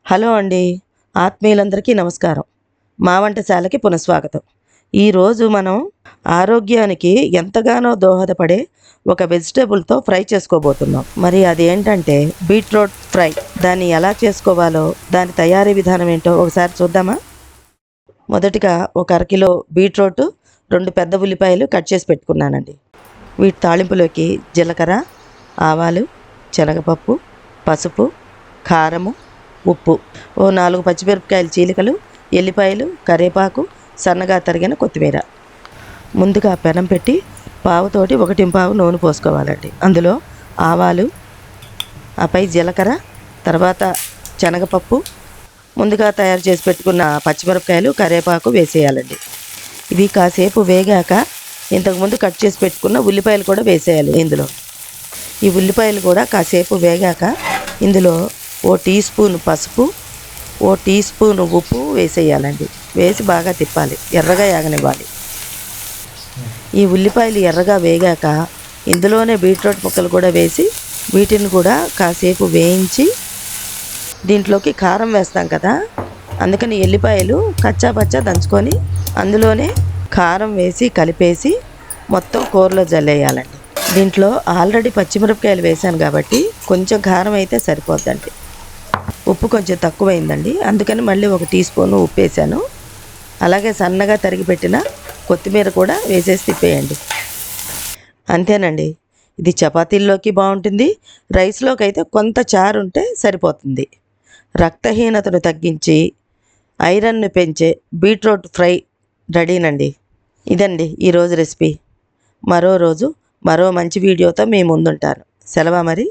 Hello అండి, ఆత్మీయులందరికీ నమస్కారం. మా వంటశాలకి పునఃస్వాగతం. ఈరోజు మనం ఆరోగ్యానికి ఎంతగానో దోహదపడే ఒక వెజిటేబుల్తో ఫ్రై చేసుకోబోతున్నాం. మరి అదేంటంటే బీట్రూట్ ఫ్రై. దాన్ని ఎలా చేసుకోవాలో, దాని తయారీ విధానం ఏంటో ఒకసారి చూద్దామా? మొదటిగా ఒక అరకిలో బీట్రూట్, 2 పెద్ద ఉల్లిపాయలు కట్ చేసి పెట్టుకున్నానండి. వీటి తాళింపులోకి జీలకర్ర, ఆవాలు, శనగపప్పు, పసుపు, కారము, ఉప్పు, ఓ 4 పచ్చిమిరపకాయల చీలికలు, ఎల్లిపాయలు, కరివేపాకు, సన్నగా తరిగిన కొత్తిమీర. ముందుగా పెనం పెట్టి పావుతోటి 1 నూనె పోసుకోవాలండి. అందులో ఆవాలు, ఆపై జీలకర్ర, తర్వాత శనగపప్పు, ముందుగా తయారు చేసి పెట్టుకున్న పచ్చిమిరపకాయలు, కరివేపాకు వేసేయాలండి. ఇవి కాసేపు వేగాక ఇంతకుముందు కట్ చేసి పెట్టుకున్న ఉల్లిపాయలు కూడా వేసేయాలి ఇందులో. ఈ ఉల్లిపాయలు కూడా కాసేపు వేగాక ఇందులో ఓ టీ స్పూన్ పసుపు, ఓ టీ స్పూన్ ఉప్పు వేసేయాలండి. వేసి బాగా తిప్పాలి, ఎర్రగా యాగనివ్వాలి. ఈ ఉల్లిపాయలు ఎర్రగా వేగాక ఇందులోనే బీట్రూట్ ముక్కలు కూడా వేసి వీటిని కూడా కాసేపు వేయించి దీంట్లోకి కారం వేస్తాం కదా, అందుకని ఎల్లిపాయలు కచ్చా పచ్చా దంచుకొని అందులోనే కారం వేసి కలిపేసి మొత్తం కూరలో జల్లేయాలండి. దీంట్లో ఆల్రెడీ పచ్చిమిరపకాయలు వేసాను కాబట్టి కొంచెం కారం అయితే సరిపోద్దండి. ఉప్పు కొంచెం తక్కువైందండి, అందుకని మళ్ళీ 1 టీ స్పూన్ ఉప్పు వేసాను. అలాగే సన్నగా తరిగి పెట్టిన కొత్తిమీర కూడా వేసేసి తిప్పేయండి. అంతేనండి. ఇది చపాతీల్లోకి బాగుంటుంది, రైస్లోకి అయితే కొంత చారు ఉంటే సరిపోతుంది. రక్తహీనతను తగ్గించి ఐరన్ను పెంచే బీట్రూట్ ఫ్రై రెడీనండి. ఇదండి ఈరోజు రెసిపీ. మరో రోజు మరో మంచి వీడియోతో మీ ముందుంటాను. సెలవా మరి.